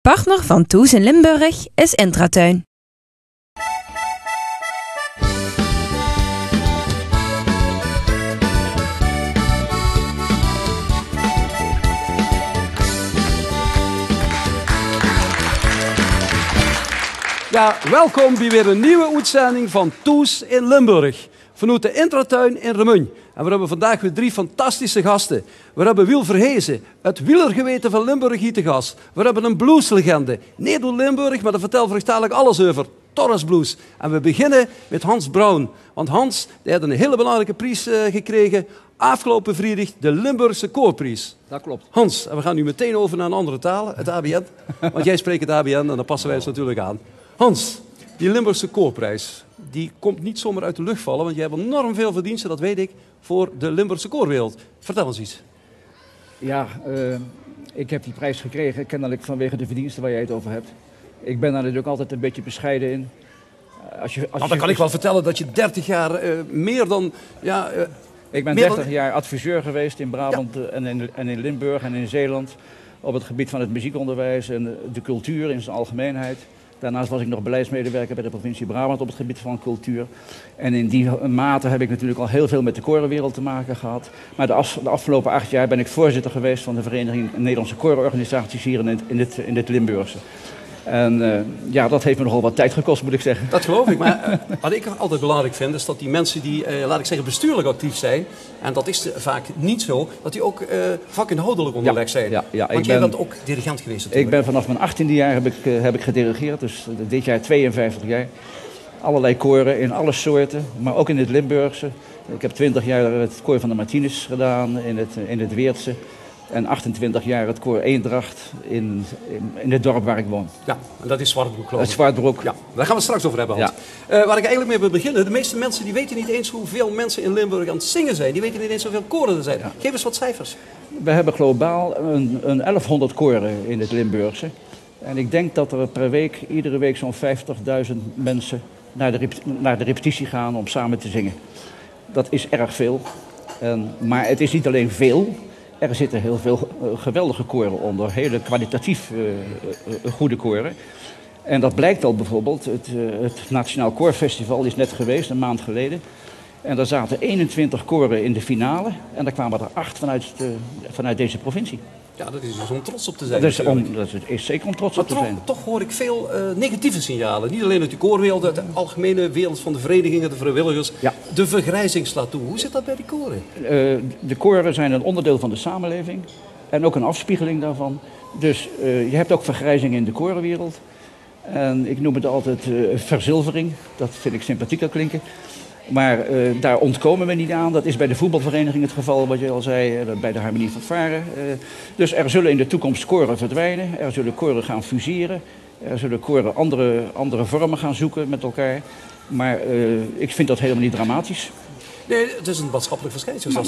Partner van Toes in Limburg is Intratuin. Ja, welkom bij weer een nieuwe uitzending van Toes in Limburg. Vanuit de Intratuin in Remun. En we hebben vandaag weer 3 fantastische gasten. We hebben Wiel Verhezen, het wielergeweten van Limburg hier te gast. We hebben een blueslegende. Niet door Limburg, maar daar vertelt verstaanlijk alles over. Torres Blues. En we beginnen met Hans Braun. Want Hans die had een hele belangrijke prijs gekregen. Afgelopen vrijdag de Limburgse Koorprijs. Dat klopt. Hans, en we gaan nu meteen over naar een andere taal, het ABN. Want jij spreekt het ABN en daar passen wij ons natuurlijk aan. Hans, die Limburgse Koorprijs, die komt niet zomaar uit de lucht vallen, want jij hebt enorm veel verdiensten, dat weet ik, voor de Limburgse koorwereld. Vertel eens iets. Ja, ik heb die prijs gekregen, kennelijk vanwege de verdiensten waar jij het over hebt. Ik ben daar natuurlijk altijd een beetje bescheiden in. Dan kan ik wel vertellen dat je 30 jaar meer dan... Ja, ik ben 30 jaar adviseur geweest in Brabant en in Limburg en in Zeeland. Op het gebied van het muziekonderwijs en de cultuur in zijn algemeenheid. Daarnaast was ik nog beleidsmedewerker bij de provincie Brabant op het gebied van cultuur. En in die mate heb ik natuurlijk al heel veel met de korenwereld te maken gehad. Maar de afgelopen 8 jaar ben ik voorzitter geweest van de Vereniging Nederlandse Korenorganisaties hier in het Limburgse. En ja, dat heeft me nogal wat tijd gekost, moet ik zeggen. Dat geloof ik. Maar wat ik altijd belangrijk vind, is dat die mensen die, laat ik zeggen, bestuurlijk actief zijn, en dat is vaak niet zo, dat die ook vakinhoudelijk onderlegd zijn. Ja, want jij bent ook dirigent geweest natuurlijk. Ik ben vanaf mijn 18e jaar heb ik gedirigeerd, dus dit jaar 52 jaar. Allerlei koren in alle soorten, maar ook in het Limburgse. Ik heb 20 jaar het koor van de Martinus gedaan in het Weertse. En 28 jaar het koor Eendracht in het dorp waar ik woon. Ja, en dat is Zwartbroek, geloof ik. Zwartbroek. Ja, daar gaan we het straks over hebben, Hans. Ja. Waar ik eigenlijk mee wil beginnen, de meeste mensen die weten niet eens hoeveel mensen in Limburg aan het zingen zijn. Die weten niet eens hoeveel koren er zijn. Ja. Geef eens wat cijfers. We hebben globaal een 1100 koren in het Limburgse. En ik denk dat er per week, iedere week zo'n 50.000 mensen naar de repetitie gaan om samen te zingen. Dat is erg veel. Maar het is niet alleen veel. Er zitten heel veel geweldige koren onder, hele kwalitatief goede koren. En dat blijkt al bijvoorbeeld, het Nationaal Koorfestival is net geweest, een maand geleden. En daar zaten 21 koren in de finale en daar kwamen er 8 vanuit deze provincie. Ja, dat is dus om trots op te zijn. Dat is zeker om trots op te zijn. Toch hoor ik veel negatieve signalen. Niet alleen uit de koorwereld, uit de algemene wereld van de verenigingen, de vrijwilligers. Ja. De vergrijzing slaat toe. Hoe zit dat bij die koren? De koren zijn een onderdeel van de samenleving en ook een afspiegeling daarvan. Dus je hebt ook vergrijzing in de korenwereld. En ik noem het altijd verzilvering. Dat vind ik sympathieker klinken. Maar daar ontkomen we niet aan. Dat is bij de voetbalvereniging het geval, wat je al zei, bij de Harmonie van Varen. Dus er zullen in de toekomst koren verdwijnen. Er zullen koren gaan fuseren. Er zullen koren andere vormen gaan zoeken met elkaar. Maar ik vind dat helemaal niet dramatisch. Nee, het is een maatschappelijk verschijnsel. Maar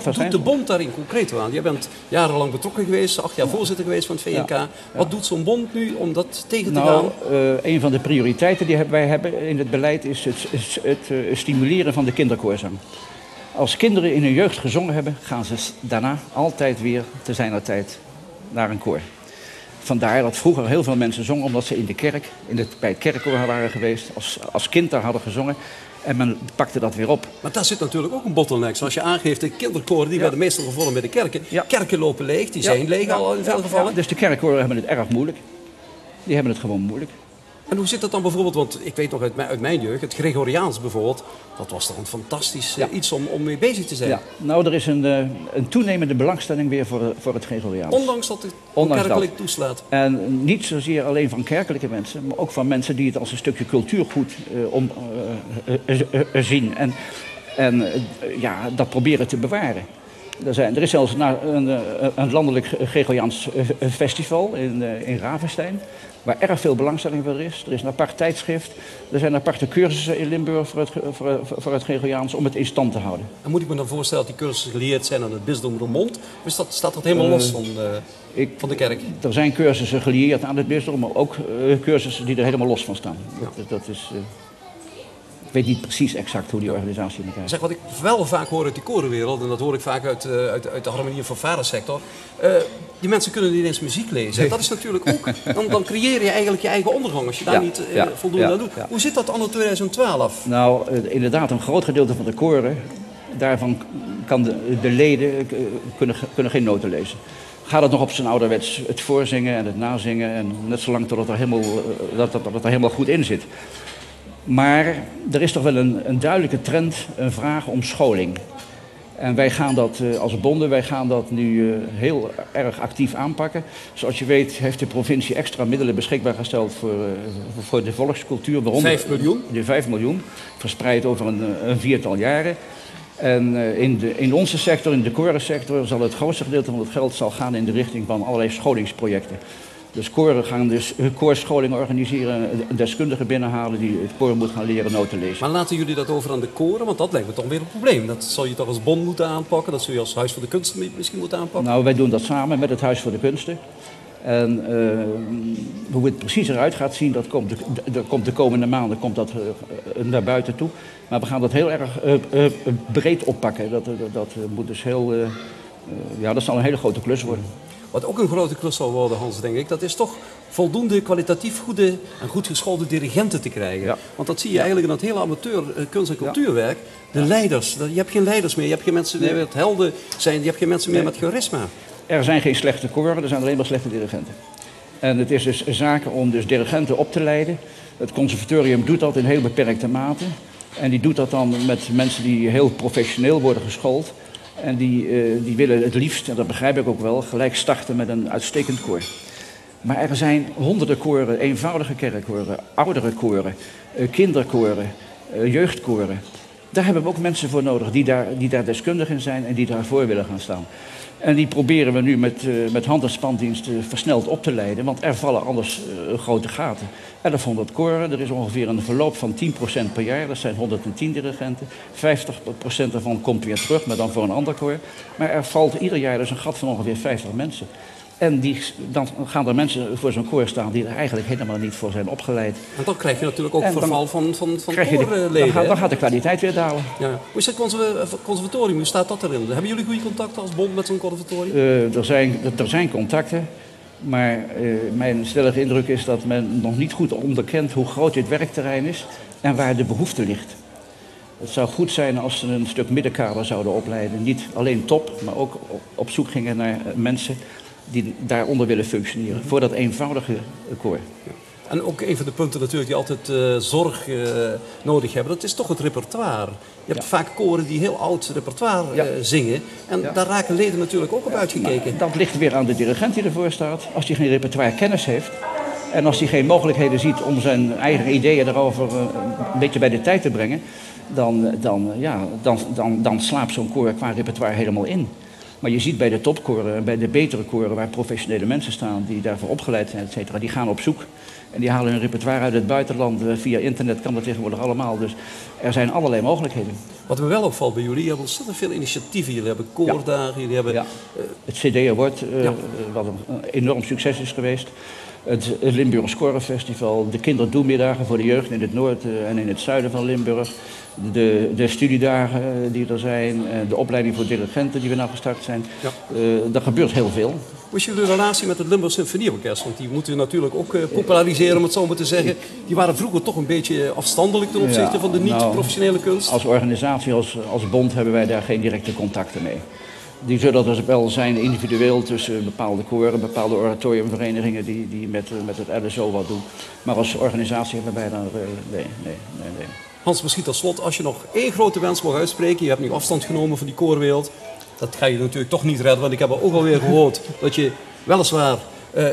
wat doet de bond daarin concreet aan? Jij bent jarenlang betrokken geweest, 8 jaar voorzitter geweest van het VNK. Ja. Wat doet zo'n bond nu om dat tegen te gaan? Een van de prioriteiten die wij hebben in het beleid is het stimuleren van de kinderkoorzang. Als kinderen in hun jeugd gezongen hebben, gaan ze daarna altijd weer te zijner tijd naar een koor. Vandaar dat vroeger heel veel mensen zongen omdat ze in de kerk, bij het kerkkoor waren geweest, als kind daar hadden gezongen. En men pakte dat weer op. Maar daar zit natuurlijk ook een bottleneck. Zoals je aangeeft, de kinderkoren die werden meestal gevallen bij de kerken. Ja. Kerken lopen leeg, die zijn leeg al in veel gevallen. Ja. Dus de kerkkoren hebben het erg moeilijk. Die hebben het gewoon moeilijk. En hoe zit dat dan bijvoorbeeld, want ik weet nog uit mijn jeugd, het Gregoriaans bijvoorbeeld, dat was toch een fantastisch iets om mee bezig te zijn. Ja. Nou, er is een toenemende belangstelling weer voor het Gregoriaans. Ondanks dat het kerkelijk toeslaat. En niet zozeer alleen van kerkelijke mensen, maar ook van mensen die het als een stukje cultuurgoed zien. En dat proberen te bewaren. Er is zelfs een landelijk Gregoriaans festival in Ravenstein, waar erg veel belangstelling voor is. Er is een apart tijdschrift. Er zijn aparte cursussen in Limburg voor het Gregoriaans om het in stand te houden. En moet ik me dan voorstellen dat die cursussen geleerd zijn aan het bisdom Roermond? Of staat dat helemaal los van de kerk? Er zijn cursussen gelieerd aan het bisdom, maar ook cursussen die er helemaal los van staan. Ja. weet niet precies exact hoe die organisatie in elkaar zit. Zeg, wat ik wel vaak hoor uit die korenwereld, en dat hoor ik vaak uit de harmonie- en fanfaresector. Die mensen kunnen niet eens muziek lezen. Nee. Dat is natuurlijk ook, dan creëer je eigenlijk je eigen ondergang als je daar niet voldoende aan doet. Ja. Hoe zit dat anno 2012? Nou, inderdaad, een groot gedeelte van de koren, daarvan kan de leden kunnen geen noten lezen. Gaat het nog op zijn ouderwets het voorzingen en het nazingen en net zolang tot het er helemaal goed in zit. Maar er is toch wel een duidelijke trend, een vraag om scholing. En wij gaan dat als bonden, nu heel erg actief aanpakken. Zoals je weet heeft de provincie extra middelen beschikbaar gesteld voor de volkscultuur. 5 miljoen? 5 miljoen, verspreid over een viertal jaren. En in onze sector, in de korensector, zal het grootste gedeelte van het geld gaan in de richting van allerlei scholingsprojecten. Dus koren gaan dus koorscholingen organiseren, een deskundige binnenhalen die het koor moet gaan leren noten lezen. Maar laten jullie dat over aan de koren? Want dat lijkt me toch weer een probleem. Dat zal je toch als bond moeten aanpakken? Dat zul je als Huis voor de Kunsten misschien moeten aanpakken? Nou, wij doen dat samen met het Huis voor de Kunsten. En hoe het precies eruit gaat zien, dat komt de komende maanden naar buiten toe. Maar we gaan dat heel erg breed oppakken. Dat moet dus dat zal een hele grote klus worden. Wat ook een grote klus zal worden, Hans, denk ik, dat is toch voldoende kwalitatief goede en goed geschoolde dirigenten te krijgen. Ja. Want dat zie je eigenlijk in dat hele amateur kunst- en cultuurwerk. De leiders, je hebt geen leiders meer, je hebt geen mensen meer met helden zijn, je hebt geen mensen meer met charisma. Er zijn geen slechte koren, er zijn alleen maar slechte dirigenten. En het is dus zaken om dus dirigenten op te leiden. Het conservatorium doet dat in heel beperkte mate. En die doet dat dan met mensen die heel professioneel worden geschoold. En die willen het liefst, en dat begrijp ik ook wel, gelijk starten met een uitstekend koor. Maar er zijn honderden koren, eenvoudige kerkkoren, oudere koren, kinderkoren, jeugdkoren. Daar hebben we ook mensen voor nodig die daar deskundig in zijn en die daarvoor willen gaan staan. En die proberen we nu met hand- en spandiensten versneld op te leiden, want er vallen anders grote gaten. 1100 koren, er is ongeveer een verloop van 10% per jaar, dat zijn 110 dirigenten. 50% daarvan komt weer terug, maar dan voor een ander koor. Maar er valt ieder jaar dus een gat van ongeveer 50 mensen. En dan gaan er mensen voor zo'n koor staan die er eigenlijk helemaal niet voor zijn opgeleid. En dan krijg je natuurlijk ook verval van koorleden. Dan gaat de kwaliteit weer dalen. Ja. Hoe is het conservatorium? Hoe staat dat erin? Hebben jullie goede contacten als bond met zo'n conservatorium? Er zijn contacten. Maar mijn stellige indruk is dat men nog niet goed onderkent hoe groot dit werkterrein is en waar de behoefte ligt. Het zou goed zijn als ze een stuk middenkader zouden opleiden. Niet alleen top, maar ook op zoek gingen naar mensen die daaronder willen functioneren. Voor dat eenvoudige koor. Ja. En ook een van de punten natuurlijk die altijd zorg nodig hebben, dat is toch het repertoire. Je hebt vaak koren die heel oud repertoire zingen. En daar raken leden natuurlijk ook op uitgekeken. Dat ligt weer aan de dirigent die ervoor staat. Als hij geen repertoire kennis heeft en als hij geen mogelijkheden ziet om zijn eigen ideeën daarover een beetje bij de tijd te brengen, dan slaapt zo'n koor qua repertoire helemaal in. Maar je ziet bij de topkoren en bij de betere koren waar professionele mensen staan die daarvoor opgeleid zijn, et cetera, die gaan op zoek. En die halen hun repertoire uit het buitenland. Via internet kan dat tegenwoordig allemaal. Dus er zijn allerlei mogelijkheden. Wat me wel opvalt bij jullie, je hebt ontzettend veel initiatieven. Jullie hebben koordagen, jullie hebben... Het CD Award, wat een enorm succes is geweest. Het Limburgs Korenfestival, de kinderdoelmiddagen voor de jeugd in het noorden en in het zuiden van Limburg. De studiedagen die er zijn, de opleiding voor dirigenten die we nou gestart zijn. Ja. Er gebeurt heel veel. Hoe is jullie relatie met het Limburgs Symfonieorkest? Want die moeten we natuurlijk ook populariseren, om het zo maar te zeggen. Die waren vroeger toch een beetje afstandelijk ten opzichte van de niet-professionele kunst. Als organisatie, als bond hebben wij daar geen directe contacten mee. Die zullen er wel zijn individueel tussen bepaalde koren, bepaalde oratoriumverenigingen die met het LSO wat doen. Maar als organisatie hebben wij daar nee. Hans, misschien tot slot, als je nog één grote wens mag uitspreken, je hebt nu afstand genomen van die koorwereld. Dat ga je natuurlijk toch niet redden, want ik heb ook alweer gehoord dat je weliswaar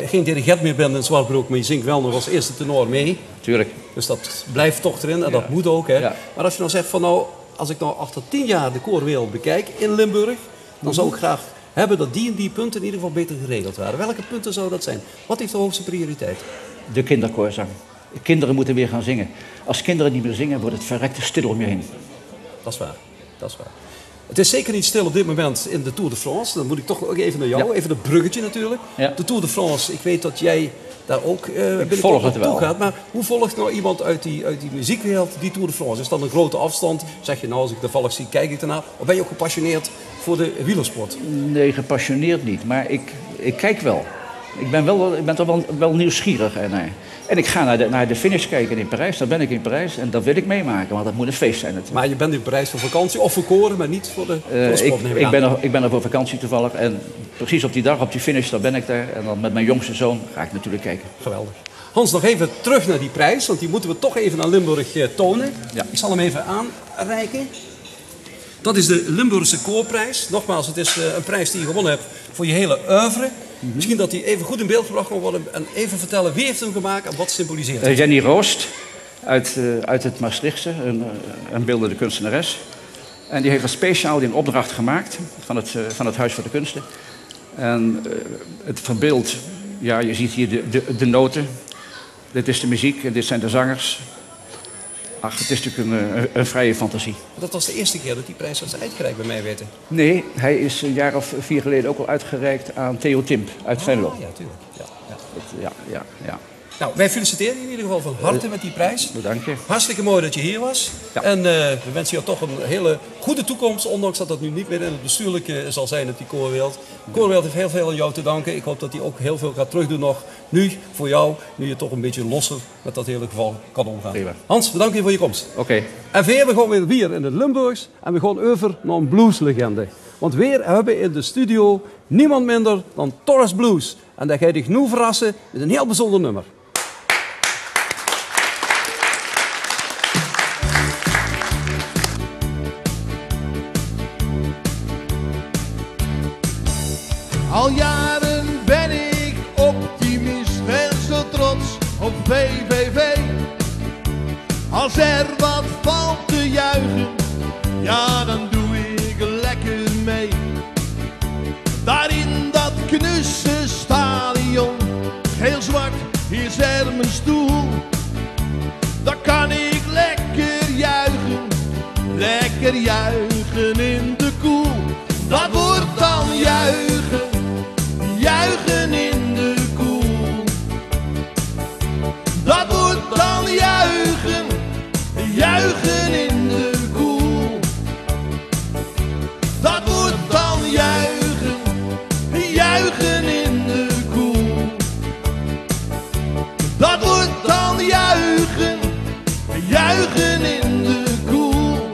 geen dirigent meer bent in Zwartbroek, maar je zingt wel nog als eerste tenor mee. Tuurlijk. Dus dat blijft toch erin en dat moet ook. Hè? Ja. Maar als je nou zegt van als ik nou achter 10 jaar de koorwereld bekijk in Limburg, dan zou ik graag hebben dat die en die punten in ieder geval beter geregeld waren. Welke punten zou dat zijn? Wat heeft de hoogste prioriteit? De kinderkoorzang. Kinderen moeten weer gaan zingen. Als kinderen niet meer zingen, wordt het verrekte stil om je heen. Dat is waar. Dat is waar. Het is zeker niet stil op dit moment in de Tour de France. Dan moet ik toch ook even naar jou, even dat bruggetje natuurlijk. Ja. De Tour de France, ik weet dat jij daar ook volg het naartoe wel. gaat. Maar hoe volgt nou iemand uit die muziekwereld die Tour de France? Is dat een grote afstand? Zeg je nou, als ik toevallig zie, kijk ik ernaar? Of ben je ook gepassioneerd voor de wielersport? Nee, gepassioneerd niet, maar ik kijk wel. Ik ben toch wel nieuwsgierig. En ik ga naar de finish kijken in Parijs. Dan ben ik in Parijs en dat wil ik meemaken, want dat moet een feest zijn natuurlijk. Maar je bent in Parijs voor vakantie of voor koren, maar niet voor de sport? Ik ben er voor vakantie toevallig. En precies op die dag, op die finish, dan ben ik daar. En dan met mijn jongste zoon ga ik natuurlijk kijken. Geweldig. Hans, nog even terug naar die prijs, want die moeten we toch even aan Limburg tonen. Ja. Ik zal hem even aanreiken. Dat is de Limburgse Koorprijs. Nogmaals, het is een prijs die je gewonnen hebt voor je hele oeuvre. Misschien dat die even goed in beeld gebracht kan worden. En even vertellen, wie heeft hem gemaakt en wat symboliseert het? Jenny Roost uit het Maastrichtse, een beeldende kunstenares. En die heeft een speciaal in opdracht gemaakt van het Huis voor de Kunsten. En het verbeeldt, ja, je ziet hier de noten. Dit is de muziek en dit zijn de zangers. Ach, het is natuurlijk een vrije fantasie. Dat was de eerste keer dat die prijs was uitgereikt bij mij weten. Nee, hij is een jaar of 4 geleden ook al uitgereikt aan Theo Timp uit Venlo. Ja, tuurlijk. Ja. Ja. Nou, wij feliciteren je in ieder geval van harte met die prijs. Bedankt je. Hartstikke mooi dat je hier was. Ja. En we wensen jou toch een hele goede toekomst, ondanks dat dat nu niet meer in het bestuurlijke zal zijn op die koorwereld. De koorwereld heeft heel veel aan jou te danken. Ik hoop dat hij ook heel veel gaat terugdoen nog nu voor jou, nu je toch een beetje losser met dat hele geval kan omgaan. Prima. Hans, bedankt je voor je komst. Oké. En weer, we gaan weer hier in het Limburgs en we gaan over naar een blueslegende. Want weer hebben we in de studio niemand minder dan Torres Blues. En dat ga je dich nu verrassen met een heel bijzonder nummer. Al jaren ben ik optimist en zo trots op VVV. Als er wat valt te juichen, ja dan doe ik lekker mee. Daar in dat knusse stadion, geel-zwart, hier is er mijn stoel. Daar kan ik lekker juichen in de koel. Dat wordt dan juichen in de koel. Dat wordt dan juichen in de koel. Dat wordt dan juichen in de koel. Dat wordt dan juichen in de koel.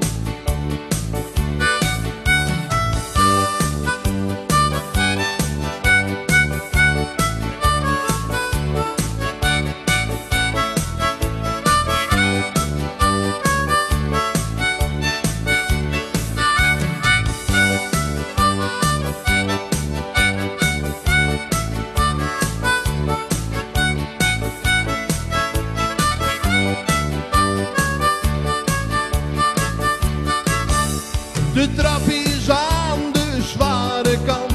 De trap is aan de zware kant,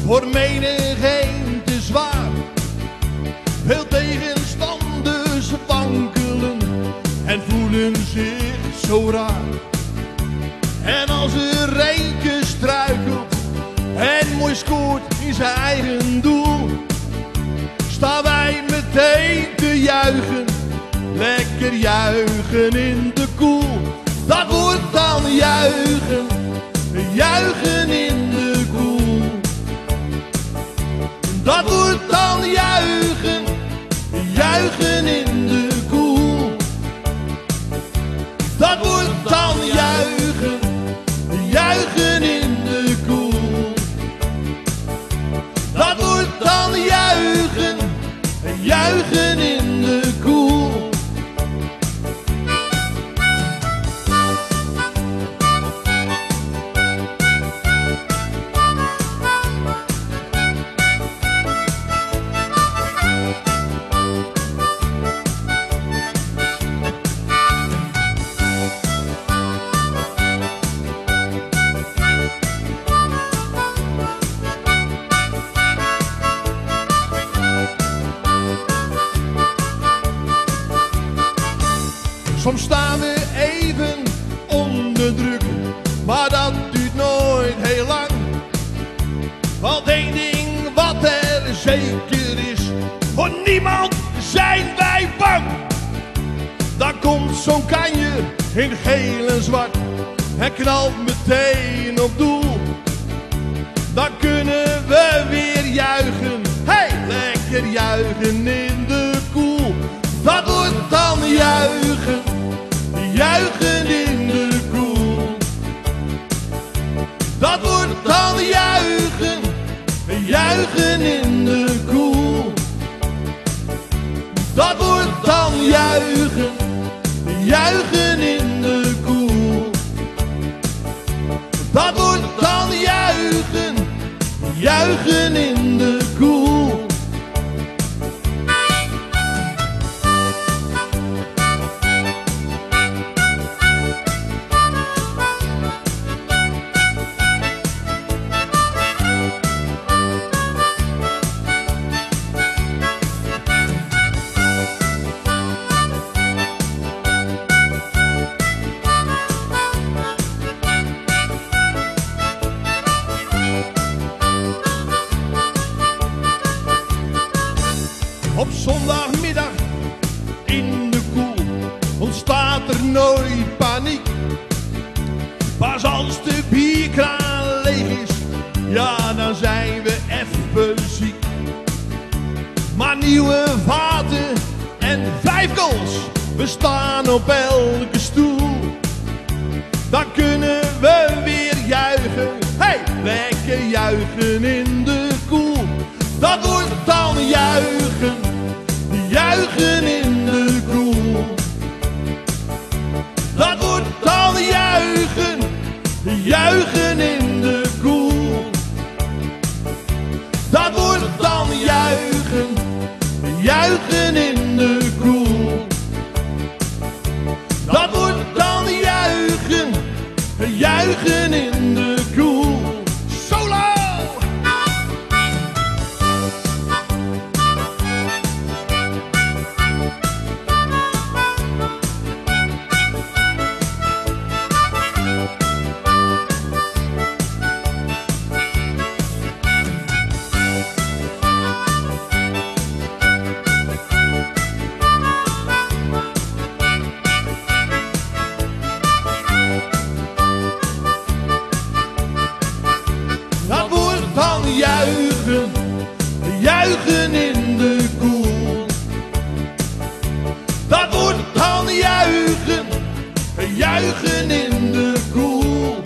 voor menigeen te zwaar. Veel tegenstanders wankelen en voelen zich zo raar. En als er eentje struikelt en mooi scoort in zijn eigen doel, staan wij meteen te juichen, lekker juichen in de koel. Dat wordt dan juichen in de koel. Dat wordt dan juichen in de koel. Dat wordt dan juichen in de koel. Dat wordt dan juichen in de koel. Soms staan we even onder druk, maar dat duurt nooit komt zo'n kanjer in geel en zwart en knalt meteen op doel. Dan kunnen we weer juichen, hey, lekker juichen in de koel. Dat wordt dan juichen, juichen in de koel. Dat wordt dan juichen, juichen in de koel. Dat wordt dan juichen, juichen in de koel. Dat wordt dan juichen, juichen in de koel. Op zondagmiddag in de koel ontstaat er nooit paniek. Pas als de bierkraan leeg is, ja dan zijn we even ziek. Maar nieuwe vaten en 5 goals, we staan op elke stoel. Dan kunnen we weer juichen, hey, lekker juichen in de koel. Dat wordt dan juichen, juichen in de koel. Dat wordt dan juichen, juichen in de koel. Dat wordt dan juichen, juichen in de koel. Dat wordt dan juichen, juichen in de koel. Solo! Juichen, juichen in de koel. Dat wordt dan juichen, juichen in de koel.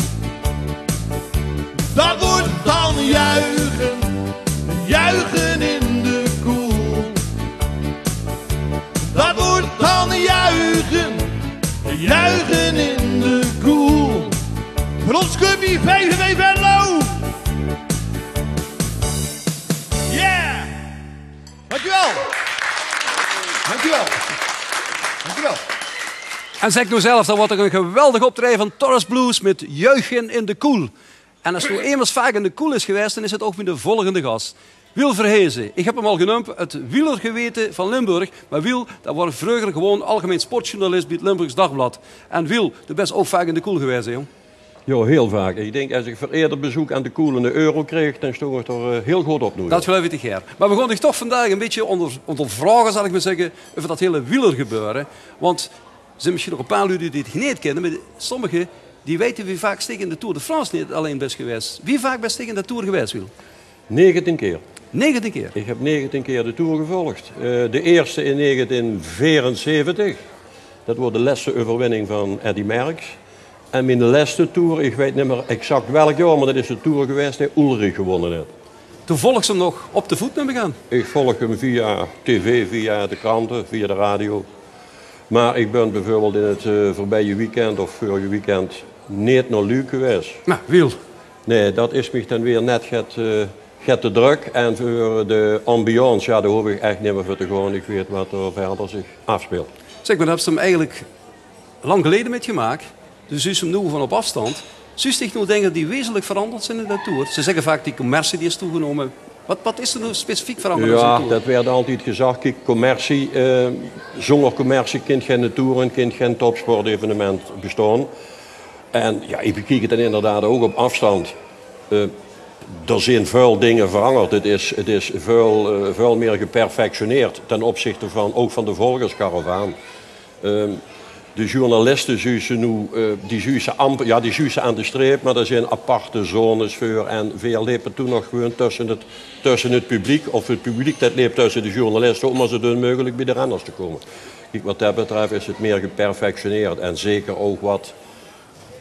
Dat wordt dan juichen, juichen in de koel. Dat wordt dan juichen, juichen in de koel. Rotscubby, VVV Venlo! Yeah! Dankjewel! Dankjewel! Dankjewel! En zeg nou zelf, dan wordt er een geweldig optreden van Taurus Blues met Juichen in de Koel. En als het nou eenmaal vaak in de Koel is geweest, dan is het ook weer de volgende gast. Wiel Verhezen. Ik heb hem al genoemd, het wielergeweten van Limburg. Maar Wiel, dat was vroeger gewoon algemeen sportjournalist bij het Limburgs Dagblad. En Wiel, de best ook vaak in de Koel geweest, hè, jong? Ja, heel vaak. Ik denk, als ik vereerder bezoek aan de Koel en de euro kreeg, dan stond ik er heel goed op nu. Dat geloof ik niet, maar we gaan dich toch vandaag een beetje ondervragen, zal ik maar zeggen, over dat hele wielergebeuren. Want er zijn misschien nog een paar lui die het niet kennen, maar sommigen die weten wie vaak Stig in de Tour de France niet alleen best geweest. Wie vaak best Stig in de Tour geweest, Wiel? 19 keer. 19 keer? Ik heb 19 keer de Tour gevolgd. De eerste in 1974. Dat wordt de laatste overwinning van Eddy Merckx. En mijn laatste Tour, ik weet niet meer exact welk jaar, maar dat is de Tour geweest die Ulrich gewonnen heeft. Toen volg ze hem nog op de voet naar gaan? Ik volg hem via tv, via de kranten, via de radio. Maar ik ben bijvoorbeeld in het voorbije weekend of vorige weekend niet naar Luik geweest. Nou, Wiel. Nee, dat is me dan weer net get te druk. En voor de ambiance, ja, daar hoef ik echt niet meer voor te gaan. Ik weet wat er verder zich afspeelt. Zeg, maar dat heb je hem eigenlijk lang geleden met gemaakt. Dus is hem nu van op afstand. Zus ik nou denken dat die wezenlijk veranderd zijn in de Tour? Ze zeggen vaak die commercie die is toegenomen. Wat is er nou specifiek veranderd? Ja, dat werd altijd gezegd. Kijk, commercie, zonder commercie kan geen Tour en kan geen topsportevenement bestaan. En ja, ik bekijk het dan inderdaad ook op afstand. Er zijn veel dingen veranderd. Het is veel meer geperfectioneerd ten opzichte van ook van de volgerskaravaan. De journalisten zuizen nu, die zuizen amper, ja, die zuizen aan de streep, maar er zijn aparte zones voor. En veel lepen toen nog gewoon tussen het publiek, of het publiek dat leeft tussen de journalisten, om zo dun mogelijk bij de renners te komen. Kijk, wat dat betreft is het meer geperfectioneerd. En zeker ook wat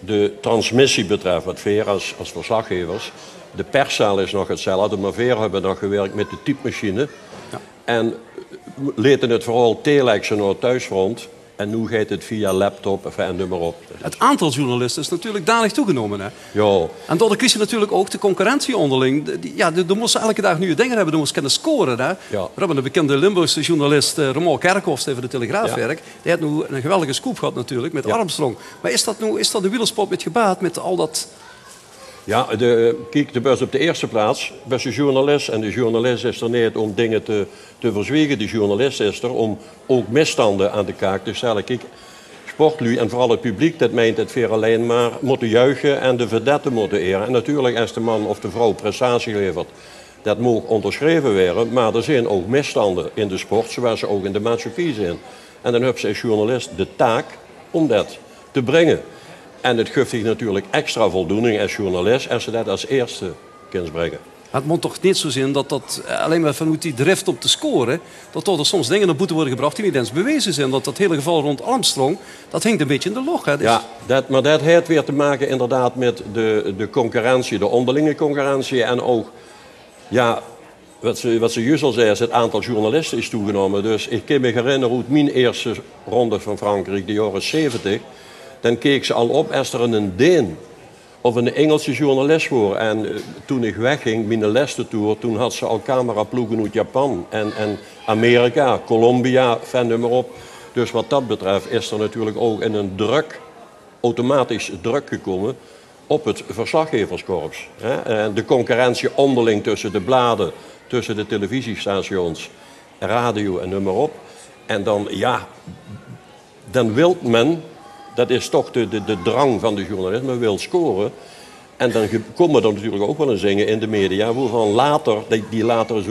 de transmissie betreft, wat veer als verslaggevers. De perszaal is nog hetzelfde, maar veer hebben nog gewerkt met de typemachine. Ja. En lieten het vooral telexen naar het thuisfront. En nu gaat het via laptop en noem maar op. Het aantal journalisten is natuurlijk danig toegenomen. Hè? Ja. En door de kies je natuurlijk ook de concurrentie onderling. Er moesten elke dag nieuwe dingen hebben, er moesten kunnen scoren. Hè? Ja. We hebben een bekende Limburgse journalist, Ramon Kerkhofst, even de Telegraafwerk. Ja. Die heeft nu een geweldige scoop gehad natuurlijk, met Armstrong. Maar is dat de wielersport met gebaat, met al dat... Ja, kijk, de bus op de eerste plaats, best een journalist. En de journalist is er niet om dingen te verzwiegen. De journalist is er om ook misstanden aan de kaak te stellen. Kijk, sportlui en vooral het publiek, dat meent het weer alleen maar moeten juichen en de vedetten moeten eren. En natuurlijk, als de man of de vrouw prestatie levert, dat mag onderschreven worden. Maar er zijn ook misstanden in de sport, zoals ze ook in de maatschappij zijn. En dan heb je als journalist de taak om dat te brengen. En het geeft zich natuurlijk extra voldoening als journalist als ze dat als eerste kunnen brengen. Het moet toch niet zo zijn dat alleen maar vanuit die drift om te scoren, dat er soms dingen naar boete worden gebracht die niet eens bewezen zijn. Dat hele geval rond Armstrong, dat hinkt een beetje in de log. Hè? Dus... Ja, maar dat heeft weer te maken inderdaad met de concurrentie, de onderlinge concurrentie. En ook, ja, wat ze juist al zei, het aantal journalisten is toegenomen. Dus ik kan me herinneren hoe mijn eerste ronde van Frankrijk, de jaren 70... Dan keek ze al op als er een Deen of een Engelse journalist voor. En toen ik wegging, mijn lestentour, toen had ze al cameraploegen uit Japan en Amerika, Colombia, noem maar op. Dus wat dat betreft is er natuurlijk ook in een automatisch druk gekomen op het verslaggeverskorps. En de concurrentie onderling tussen de bladen, tussen de televisiestations, radio en noem maar op. En dan wil men... Dat is toch de drang van de journalist, men wil scoren. En dan komen er natuurlijk ook wel eens dingen in de media, waarvan later, die later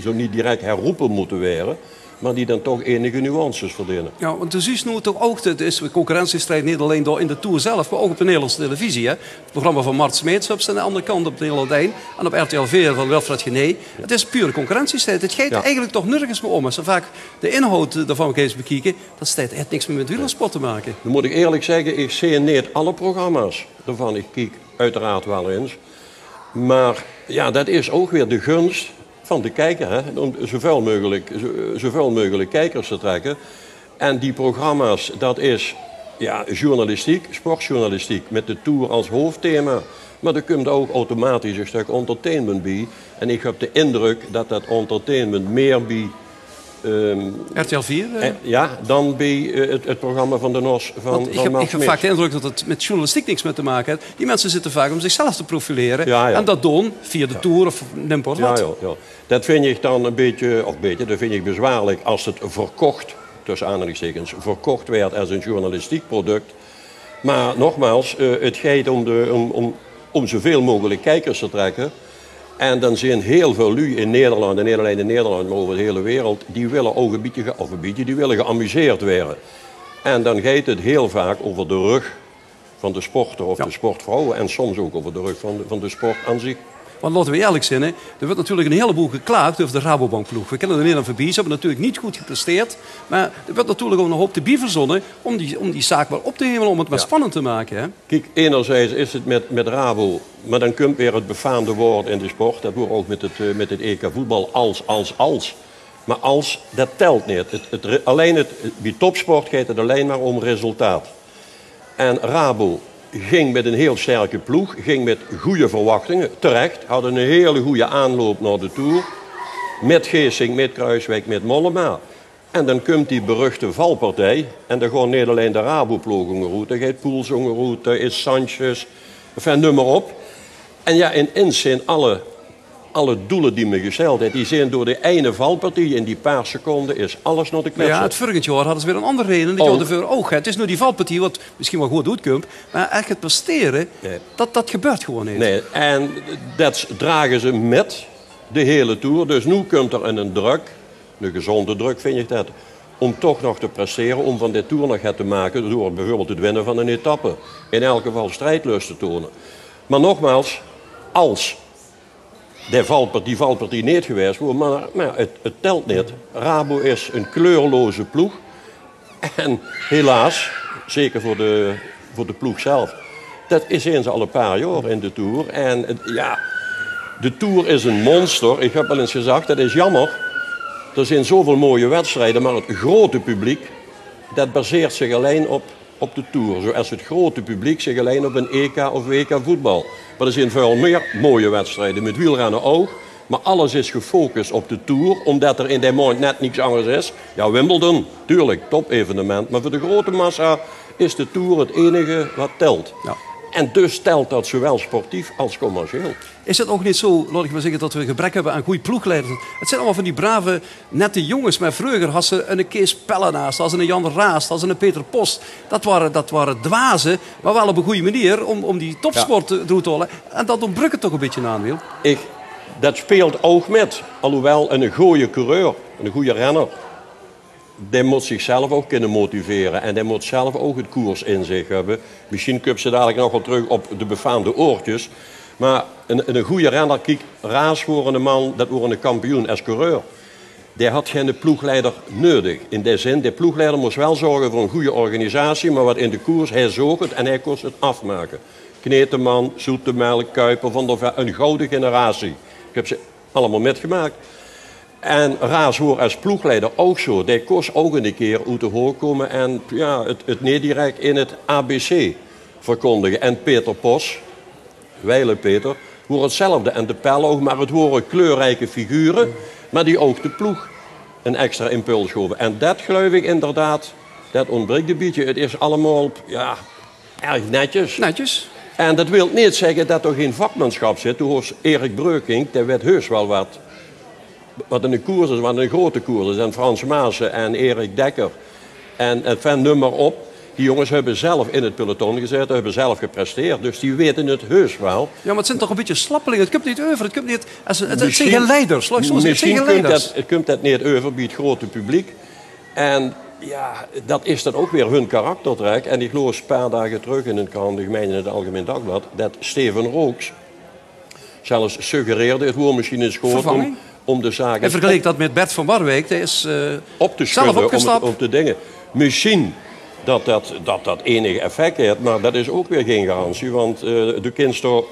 zo niet direct herroepen moeten worden, maar die dan toch enige nuances verdienen. Ja, want dus is nu toch ook, het is een concurrentiestrijd niet alleen door in de Tour zelf, maar ook op de Nederlandse televisie. Hè? Het programma van Mart Smeets op de andere kant op Nederland 1 en op RTL 4 van Wilfred Gené. Ja. Het is pure concurrentiestrijd. Het gaat eigenlijk toch nergens meer om. Als we vaak de inhoud daarvan eens bekijken, dat heeft niks meer met wielersport te maken. Dan moet ik eerlijk zeggen, ik zie niet alle programma's ervan. Ik kijk uiteraard wel eens. Maar ja, dat is ook weer de gunst van de kijker, hè? Om zoveel mogelijk kijkers te trekken. En die programma's, dat is journalistiek, sportjournalistiek, met de Tour als hoofdthema. Maar er komt ook automatisch een stuk entertainment bij. En ik heb de indruk dat dat entertainment meer bij... RTL 4? Dan bij het programma van de NOS. Ik heb vaak de indruk dat het met journalistiek niks mee te maken heeft. Die mensen zitten vaak om zichzelf te profileren. Ja. En dat doen via de Tour of nimport wat. Ja. Dat vind ik dan een beetje, dat vind ik bezwaarlijk als het verkocht, tussen aanhalingstekens, verkocht werd als een journalistiek product. Maar nogmaals, het gaat om zoveel mogelijk kijkers te trekken. En dan zijn heel veel lui in Nederland, en niet alleen in Nederland, maar over de hele wereld, die willen ook die willen geamuseerd worden. En dan gaat het heel vaak over de rug van de sporter of de sportvrouwen en soms ook over de rug van de sport aan zich. Want laten we eerlijk zijn, er wordt natuurlijk een heleboel geklaagd over de Rabobankploeg. We kennen er niet aan voorbij, ze hebben natuurlijk niet goed gepresteerd. Maar er wordt natuurlijk ook een hoop te verzonnen om die zaak wel op te hemelen, om het maar spannend te maken. Hè? Kijk, enerzijds is het met Rabo, maar dan komt weer het befaamde woord in de sport. Dat wordt ook met het EK voetbal als. Maar als, dat telt niet. Bij topsport gaat het alleen maar om resultaat. En Rabo ging met een heel sterke ploeg, ging met goede verwachtingen, terecht. Hadden een hele goede aanloop naar de Tour. Met Geesink, met Kruiswijk, met Mollema. En dan komt die beruchte valpartij. En dan gewoon niet alleen de Rabo-ploeg ongeroet. Dan gaat Poels ongeroet, daar is Sanchez, noem maar op. En ja, in zijn alle doelen die me gesteld heeft, die zijn door de ene valpartij in die paar seconden is alles naar de klets. Ja, het vorige jaar hadden ze weer een andere reden. Dat je ervoor oog. Het is nu die valpartij wat misschien wel goed doet, maar echt het presteren, dat gebeurt gewoon niet. Nee, en dat dragen ze met de hele Tour. Dus nu komt er een druk, een gezonde druk vind ik dat, om toch nog te presteren, om van dit Tour nog het te maken door bijvoorbeeld het winnen van een etappe. In elk geval strijdlust te tonen. Maar nogmaals, als die Valpartij niet geweest wordt, maar het telt niet. Rabo is een kleurloze ploeg. En helaas, zeker voor de ploeg zelf, dat is eens al een paar jaar in de Tour. En ja, de Tour is een monster. Ik heb wel eens gezegd, dat is jammer. Er zijn zoveel mooie wedstrijden, maar het grote publiek, dat baseert zich alleen op de Tour. Zoals het grote publiek zich alleen op een EK of WK voetbal. Maar er zijn veel meer mooie wedstrijden met wielrennen ook. Maar alles is gefocust op de Tour, omdat er in die maand net niks anders is. Ja, Wimbledon, tuurlijk, top evenement. Maar voor de grote massa is de Tour het enige wat telt. Ja. En dus telt dat zowel sportief als commercieel. Is het ook niet zo, laat ik maar zeggen, dat we gebrek hebben aan goede ploegleiders? Het zijn allemaal van die brave, nette jongens. Maar vroeger had ze een Kees Pellenaars, als een Jan Raas, als een Peter Post. Dat waren dwazen, maar wel op een goede manier om die topsport te houden. En dat ontbrukt het toch een beetje aan, Wil? Dat speelt ook met. Alhoewel een goede coureur, een goede renner, die moet zichzelf ook kunnen motiveren. En die moet zelf ook het koers in zich hebben. Misschien kun je ze dadelijk nog wel terug op de befaamde oortjes. Maar een goede renner, kijk, Raas voor een man, dat wordt een kampioen als coureur. Die had geen ploegleider nodig. In die zin, de ploegleider moest wel zorgen voor een goede organisatie. Maar wat in de koers, hij zoog het en hij kost het afmaken. Kneteman, Zoetemelk, Kuiper, Van der Ven, een gouden generatie. Ik heb ze allemaal metgemaakt. En Raas wordt als ploegleider ook zo. Die kost ook een keer uit de hoog komen en ja, het niet direct in het ABC verkondigen. En Peter Pos, Weile Peter, wordt hetzelfde. En de Pello, maar het worden kleurrijke figuren, maar die ook de ploeg een extra impuls geven. En dat geloof ik inderdaad, dat ontbreekt een beetje. Het is allemaal, ja, erg netjes. Netjes. En dat wil niet zeggen dat er geen vakmanschap zit. Toen was Erik Breukink, die weet heus wel wat in een koers is, wat een grote koers is. En Frans Maassen en Erik Dekker en Van Nummer op. Die jongens hebben zelf in het peloton gezeten, hebben zelf gepresteerd. Dus die weten het heus wel. Ja, maar het zijn toch een beetje slappelingen. Het komt niet over. Het komt niet, het zijn geen leiders. Misschien komt dat niet over bij het grote publiek. En ja, dat is dan ook weer hun karaktertrek. En ik las een paar dagen terug in een krant, ik meen in het Algemeen Dagblad, dat Steven Rooks zelfs suggereerde, het woord misschien is groot om de zaken... En vergelijk dat met Bert van Marwijk, die is op te schudden, om te dingen. Misschien dat enige effect heeft, maar dat is ook weer geen garantie. Want de kindster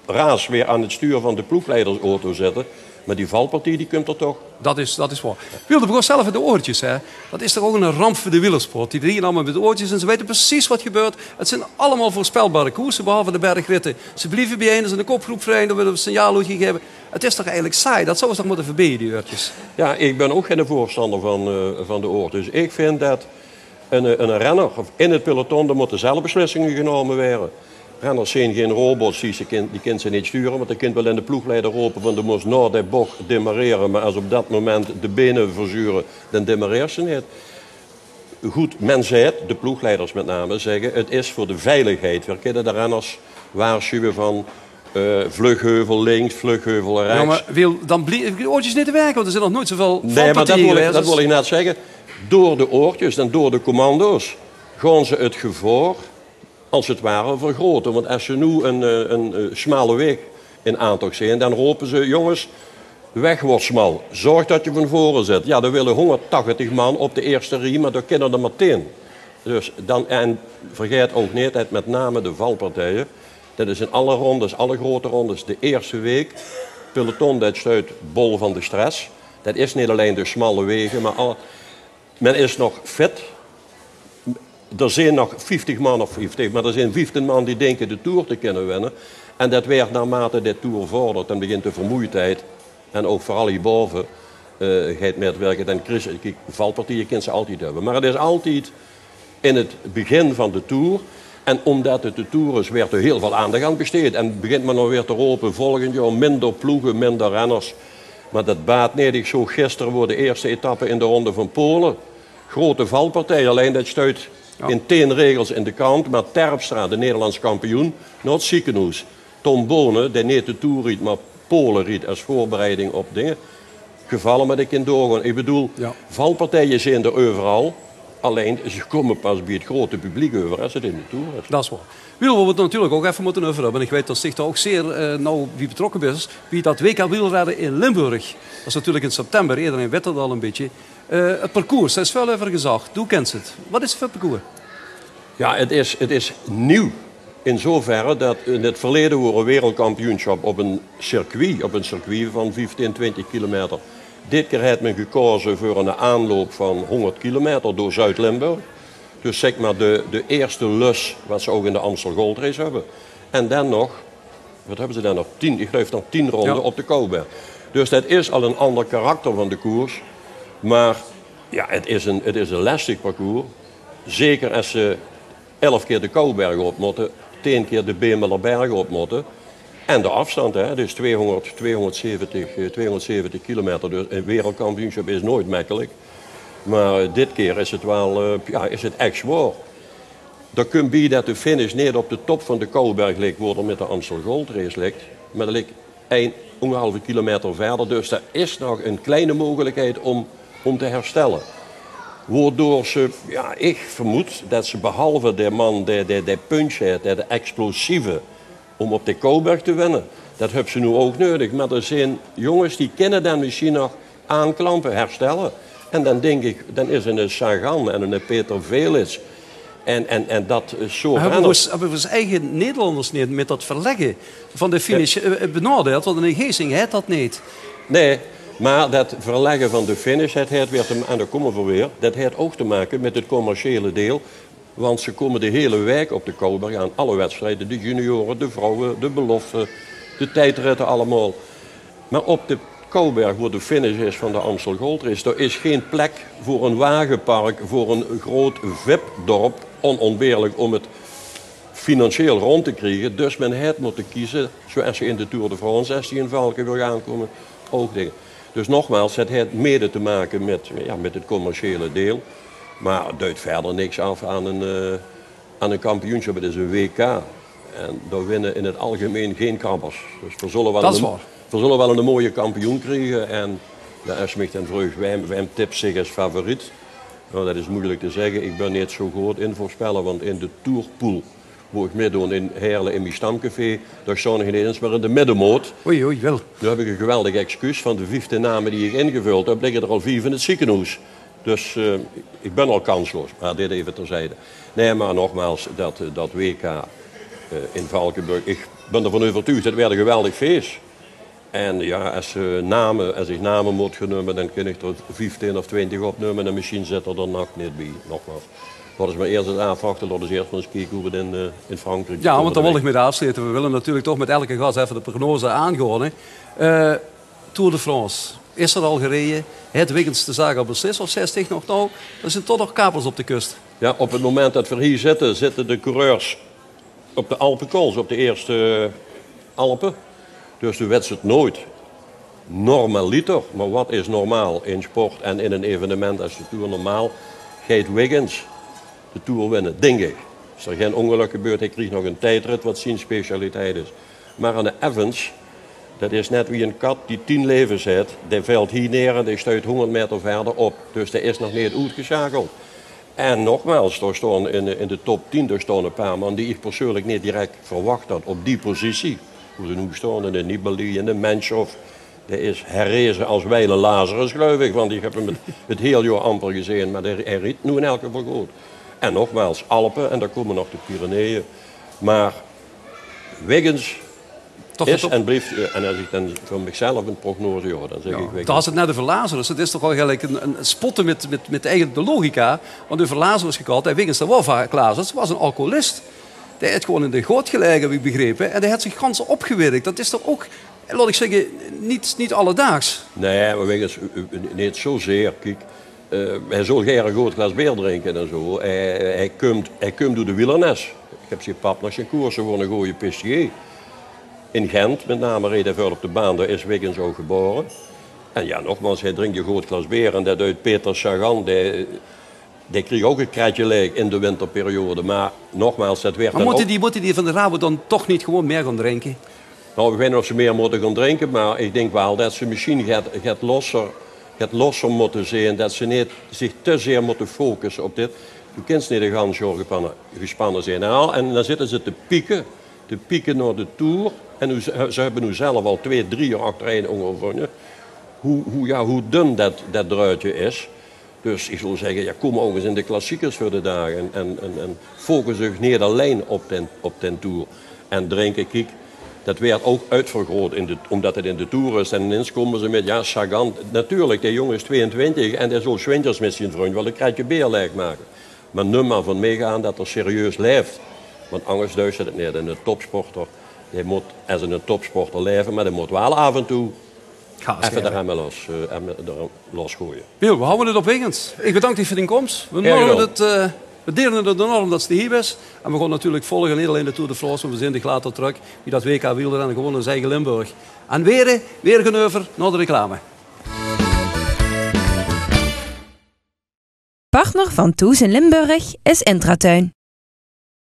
Raas weer aan het stuur van de ploegleidersauto zetten. Maar die valpartij, die komt er toch? Dat is waar. Wilde begon zelf in de oortjes. Hè? Dat is toch ook een ramp voor de wielersport. Die drieën allemaal met de oortjes en ze weten precies wat gebeurt. Het zijn allemaal voorspelbare koersen, behalve de bergritten. Ze blijven bijeen, er is een kopgroep vrij, er wordt een signaal uitgegeven. Het is toch eigenlijk saai? Dat zou ze toch moeten verbeteren, die oortjes? Ja, ik ben ook geen voorstander van de oortjes. Ik vind dat een renner in het peloton, er moeten zelf beslissingen genomen worden. Renners zijn geen robots, die kunnen ze niet sturen, want je kunt wel in de ploegleider roepen van de moest naar de bocht demareren, maar als op dat moment de benen verzuren, dan demareert ze niet. Goed, men zei het, de ploegleiders met name zeggen, het is voor de veiligheid. We kunnen de renners waarschuwen van vlugheuvel links, vlugheuvel rechts. Ja, maar dan blijven de oortjes niet te werken, want er zijn nog nooit zoveel valpartijen geweest. Dat wil ik net zeggen. Door de oortjes en door de commando's gaan ze het gevaar als het ware vergroten. Want als je nu een smale weg in aantocht ziet, dan roepen ze, jongens, de weg wordt smal. Zorg dat je van voren zit. Ja, dan willen 180 man op de eerste riem, maar dan kunnen er maar 10. Dus en vergeet ook niet dat met name de valpartijen, dat is in alle rondes, alle grote rondes, de eerste week, peloton dat stuit bol van de stress. Dat is niet alleen de smalle wegen, maar men is nog fit. Er zijn nog 50 man of 50, maar er zijn 15 man die denken de Tour te kunnen winnen. En dat werd naarmate de Tour vordert, dan begint de vermoeidheid. En ook vooral hierboven gaat met werken. En valpartijen kunnen ze altijd hebben. Maar het is altijd in het begin van de Tour. En omdat het de Tour is, werd er heel veel aandacht aan besteed. En begint men nog weer te roepen, volgend jaar minder ploegen, minder renners. Maar dat baat niet. Ik zo gisteren voor de eerste etappe in de Ronde van Polen. Grote valpartij, alleen dat stuit in 10 regels in de krant. Maar Terpstra, de Nederlands kampioen, naar het ziekenhuis. Tom Bonen, die niet de Tour riet, maar Polen riet als voorbereiding op dingen. gevallen, maar ik kan doorgaan. Ik bedoel, Ja. valpartijen zijn er overal. Alleen, ze komen pas bij het grote publiek over als het in de Tour is. Dat is waar. Wiel, we het natuurlijk ook even moeten over hebben. Ik weet dat zich daar ook zeer nauw wie betrokken is. Wie dat WK wielrennen in Limburg. Dat is natuurlijk in september. Iedereen weet dat al een beetje. Het parcours, dat is wel even gezegd. Hoe kent ze het? Wat is het voor parcours? Ja, het is nieuw. In zoverre dat in het verleden waren een wereldkampioenschap op een circuit van 15, 20 kilometer. Dit keer heeft men gekozen voor een aanloop van 100 kilometer door Zuid-Limburg. Dus zeg maar de eerste lus wat ze ook in de Amstel Gold Race hebben. En dan nog, wat hebben ze dan nog? 10, ik geloof nog 10 ronden op de Kouwberg. Dus dat is al een ander karakter van de koers. Maar ja, het is een lastig parcours. Zeker als ze 11 keer de Kouwberg op moeten, 10 keer de Bemelerberg op moeten. En de afstand, hè, dus 270 kilometer. Dus een wereldkampioenschap is nooit makkelijk. Maar dit keer is het wel, is het echt zwaar. Dat kunt bij dat de finish niet op de top van de Kouwberg ligt, worden met de Amstel Gold Race ligt. Maar dat ligt 1,5 kilometer verder. Dus er is nog een kleine mogelijkheid om te herstellen. Waardoor ze, ik vermoed dat ze behalve de man, de punch heeft, de explosieve, om op de Kouwberg te winnen. Dat hebben ze nu ook nodig. Maar er zijn jongens die kunnen dan misschien nog aanklampen, herstellen. En dan denk ik, dan is een Sagan en een Peter Velits. En dat soort renners. Hebben we zijn eigen Nederlanders niet met dat verleggen van de finish benadeeld? Want een Geesing heeft dat niet. Nee, maar dat verleggen van de finish, dat heeft weer en daar komen we weer, dat heeft ook te maken met het commerciële deel. Want ze komen de hele week op de Kouwberg aan alle wedstrijden. De junioren, de vrouwen, de beloften, de tijdritten allemaal. Maar op de Kouwberg, waar de finish is van de Amstel Gold Race, er is geen plek voor een wagenpark, voor een groot VIP-dorp. Onontbeerlijk om het financieel rond te krijgen. Dus men heeft moeten kiezen, zoals je in de Tour de France 16 in Valken wil aankomen, ook dingen. Dus nogmaals, het heeft mede te maken met het commerciële deel. Maar het duidt verder niks af aan een kampioenschap. Het is een WK. En daar winnen in het algemeen geen krabbers. Dus we zullen wel een mooie kampioen krijgen. En als mij dan vroeg, wij tipt zich als favoriet. Nou, dat is moeilijk te zeggen. Ik ben niet zo goed in voorspellen. Want in de Tourpool, waar ik meedoen in Heerlen in mijn stamcafé, daar staan nog eens maar in de middenmoot. Oei, wel. Nu heb ik een geweldig excuus. Van de 15 namen die ik ingevuld heb, liggen er al 4 in het ziekenhuis. Dus ik ben al kansloos, maar dit even terzijde. Nee, maar nogmaals, dat WK in Valkenburg, ik ben ervan overtuigd, het werd een geweldig feest. En ja, als ik namen moet genomen, dan kan ik er 15 of 20 opnemen en misschien zit er dan nog niet bij, nogmaals. Dat is maar eerst het afwachten, dat is eerst maar eens kijken hoe we het in Frankrijk... Ja, want dan wil ik met afsluiten. We willen natuurlijk toch met elke gast even de prognose aangaan. Tour de France. Is er al gereden? Het Wiggins de zaak al beslist? Of zij sticht nog nou? Er zijn toch nog kapers op de kust. Ja, op het moment dat we hier zitten de coureurs op de Alpenkools, op de eerste Alpen. Dus de wedstrijd nooit normaliter. Maar wat is normaal in sport en in een evenement als de Tour normaal? Gaat Wiggins de Tour winnen, denk ik. Als er geen ongeluk gebeurt, hij krijgt nog een tijdrit wat zijn specialiteit is. Maar aan de Evans, dat is net wie een kat die 10 levens heeft. Die valt hier neer en die stuit 100 meter verder op. Dus die is nog niet uitgeschakeld. En nogmaals, er staan in de top 10 er staan een paar man die ik persoonlijk niet direct verwacht had op die positie. Hoe ze nu staan in de Nibali en de Menchov. Die is herrezen als wijle Lazarus, geloof ik. Want ik heb hem het heel jaar amper gezien, maar hij riet nu in elk geval goed. En nogmaals, Alpen en daar komen nog de Pyreneeën. Maar Wiggins is en blijft, en als ik dan voor mezelf een prognose hoor, dan zeg ik Wiggins. Dat is het net over Lazarus. Het is toch wel eigenlijk een spotten met eigenlijk de logica. Want over Lazarus gekald, en Wiggins, dat was vaak Lazarus, was een alcoholist. Die heeft gewoon in de goot gelegen, heb ik begrepen. En die heeft zich gans opgewerkt. Dat is toch ook, laat ik zeggen, niet alledaags. Nee, maar Wiggins niet zozeer. Kijk, hij zal geen groot glas bier drinken en zo. Hij komt door de wielernes. Ik heb zijn pap naar zijn koersen voor een goede pistier. In Gent, met name reed hij veel op de baan, daar is Wiggins ook geboren. En ja, nogmaals, hij drinkt een groot glas bier. En dat uit Peter Sagan, die kreeg ook een kratje leeg in de winterperiode. Maar nogmaals, dat werd maar moeten die van de Rabo dan toch niet gewoon meer gaan drinken? Nou, ik weet niet of ze meer moeten gaan drinken, maar ik denk wel dat ze misschien gaat losser moeten zijn. Dat ze niet zich te zeer moeten focussen op dit. Je kunt niet de gans gespannen zijn. En dan zitten ze te pieken naar de Tour. En ze hebben nu zelf al 2-3 jaar achtereen ongeveer hoe dun dat druitje is. Dus ik zou zeggen, ja, kom ook eens in de klassiekers voor de dagen. En focus zich niet alleen op den Tour. En drinken, kijk, dat werd ook uitvergroot omdat het in de Tour is. En ineens komen ze met, ja, Sagan. Natuurlijk, die jongen is 22 en die zal zwinters met zijn vriend wel een kratje beer leeg maken. Maar nu maar van meegaan dat er serieus leeft. Want anders duist het niet. En een topsporter, die moet als een topsporter leven, maar die moet wel af en toe even de remmen losgooien. Wiel, we houden het op Wiggins. Ik bedank je voor die komst. We delen het enorm dat je hier bent. En we gaan natuurlijk volgen, niet alleen de Tour de France, maar we zijn zich later terug. Wie dat WK wielrennen gewoon in zijn eigen Limburg. En weer gaan over naar de reclame. Partner van Toes in Limburg is Intratuin.